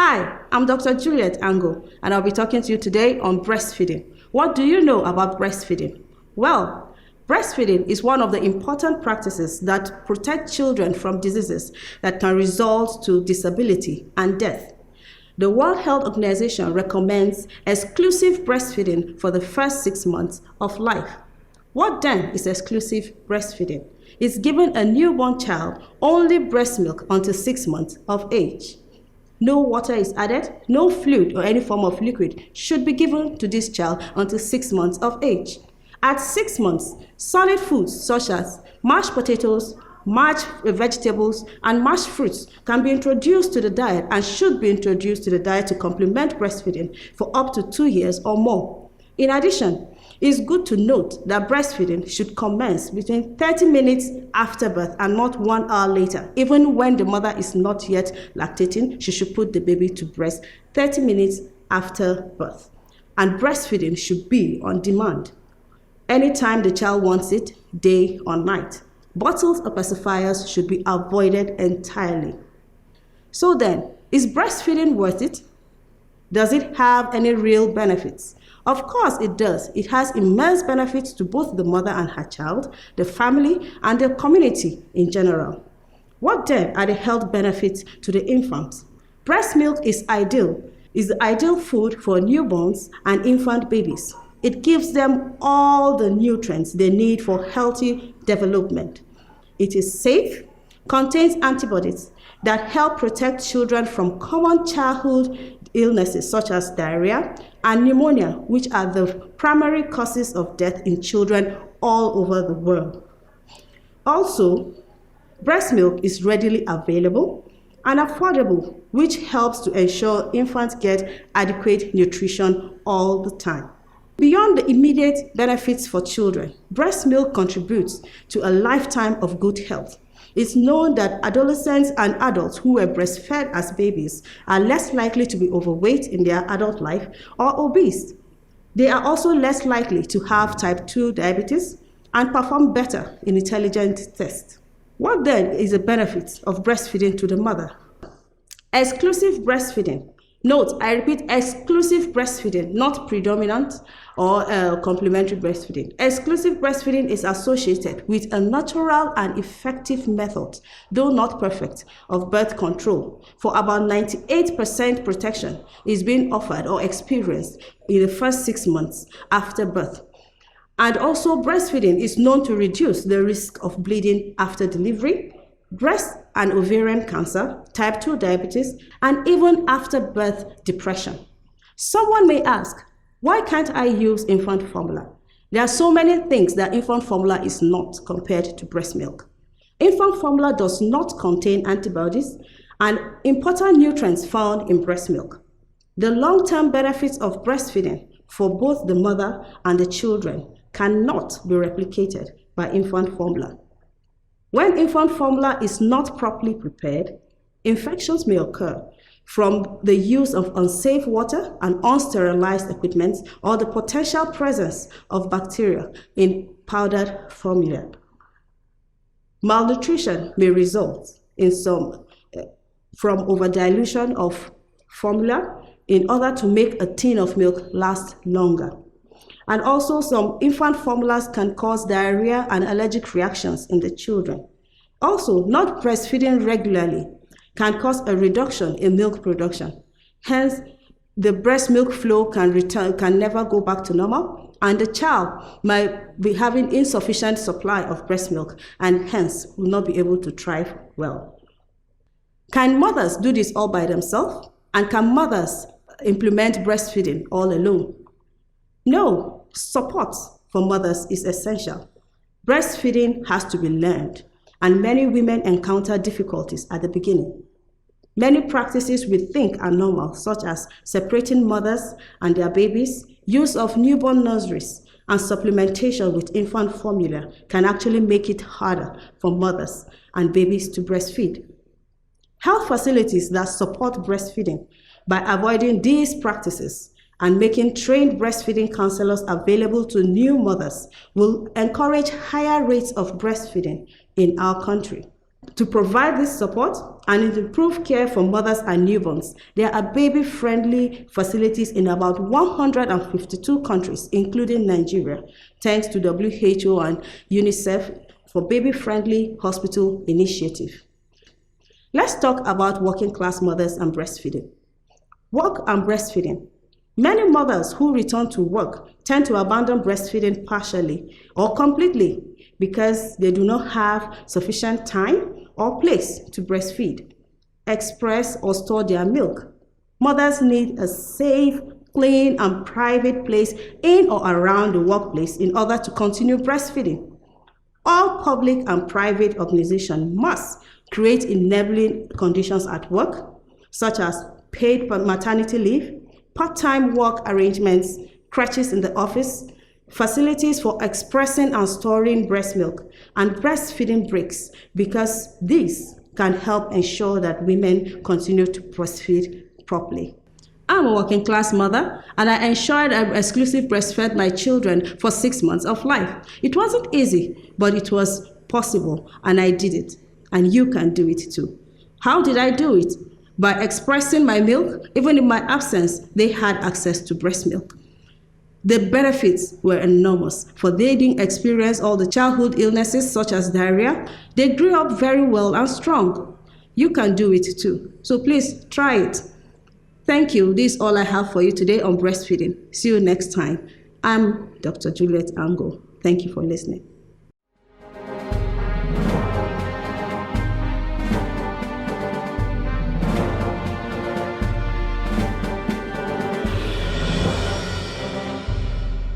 Hi, I'm Dr. Juliet Ango, and I'll be talking to you today on breastfeeding. What do you know about breastfeeding? Well, breastfeeding is one of the important practices that protect children from diseases that can result to disability and death. The World Health Organization recommends exclusive breastfeeding for the first 6 months of life. What then is exclusive breastfeeding? It's giving a newborn child only breast milk until 6 months of age. No water is added, no fluid or any form of liquid should be given to this child until 6 months of age. At 6 months, solid foods such as mashed potatoes, mashed vegetables, and mashed fruits can be introduced to the diet and should be introduced to the diet to complement breastfeeding for up to 2 years or more. In addition, it's good to note that breastfeeding should commence between 30 minutes after birth and not 1 hour later. Even when the mother is not yet lactating, she should put the baby to breast 30 minutes after birth. And breastfeeding should be on demand. Anytime the child wants it, day or night. Bottles or pacifiers should be avoided entirely. So then, is breastfeeding worth it? Does it have any real benefits? Of course it does. It has immense benefits to both the mother and her child, the family, and the community in general. What then are the health benefits to the infant? Breast milk is the ideal food for newborns and infant babies. It gives them all the nutrients they need for healthy development. It is safe, contains antibodies that help protect children from common childhood illnesses such as diarrhea and pneumonia, which are the primary causes of death in children all over the world. Also, breast milk is readily available and affordable, which helps to ensure infants get adequate nutrition all the time. Beyond the immediate benefits for children, breast milk contributes to a lifetime of good health. It's known that adolescents and adults who were breastfed as babies are less likely to be overweight in their adult life or obese. They are also less likely to have type 2 diabetes and perform better in intelligence tests. What then is the benefit of breastfeeding to the mother? Exclusive breastfeeding. Note, I repeat, exclusive breastfeeding, not predominant or complementary breastfeeding. Exclusive breastfeeding is associated with a natural and effective method, though not perfect, of birth control. For about 98% protection is being offered or experienced in the first 6 months after birth. And also, breastfeeding is known to reduce the risk of bleeding after delivery, breast and ovarian cancer, type 2 diabetes, and even after birth depression. Someone may ask, why can't I use infant formula? There are so many things that infant formula is not compared to breast milk. Infant formula does not contain antibodies and important nutrients found in breast milk. The long-term benefits of breastfeeding for both the mother and the children cannot be replicated by infant formula. When infant formula is not properly prepared, infections may occur from the use of unsafe water and unsterilized equipment or the potential presence of bacteria in powdered formula. Malnutrition may result in from overdilution of formula in order to make a tin of milk last longer. And also, some infant formulas can cause diarrhea and allergic reactions in the children. Also, not breastfeeding regularly can cause a reduction in milk production. Hence, the breast milk flow can never go back to normal, and the child might be having insufficient supply of breast milk and hence will not be able to thrive well. Can mothers do this all by themselves? And can mothers implement breastfeeding all alone? No. Support for mothers is essential. Breastfeeding has to be learned, and many women encounter difficulties at the beginning. Many practices we think are normal, such as separating mothers and their babies, use of newborn nurseries, and supplementation with infant formula can actually make it harder for mothers and babies to breastfeed. Health facilities that support breastfeeding by avoiding these practices and making trained breastfeeding counselors available to new mothers will encourage higher rates of breastfeeding in our country. To provide this support and improve care for mothers and newborns, there are baby-friendly facilities in about 152 countries, including Nigeria, thanks to WHO and UNICEF for Baby-Friendly Hospital Initiative. Let's talk about working-class mothers and breastfeeding. Work and breastfeeding. Many mothers who return to work tend to abandon breastfeeding partially or completely because they do not have sufficient time or place to breastfeed, express, or store their milk. Mothers need a safe, clean, and private place in or around the workplace in order to continue breastfeeding. All public and private organizations must create enabling conditions at work, such as paid maternity leave, part-time work arrangements, crèches in the office, facilities for expressing and storing breast milk, and breastfeeding breaks, because these can help ensure that women continue to breastfeed properly. I'm a working class mother, and I ensured I exclusively breastfed my children for 6 months of life. It wasn't easy, but it was possible, and I did it. And you can do it too. How did I do it? By expressing my milk. Even in my absence, they had access to breast milk. The benefits were enormous, for they didn't experience all the childhood illnesses such as diarrhea. They grew up very well and strong. You can do it too. So please try it. Thank you. This is all I have for you today on breastfeeding. See you next time. I'm Dr. Juliet Ango. Thank you for listening.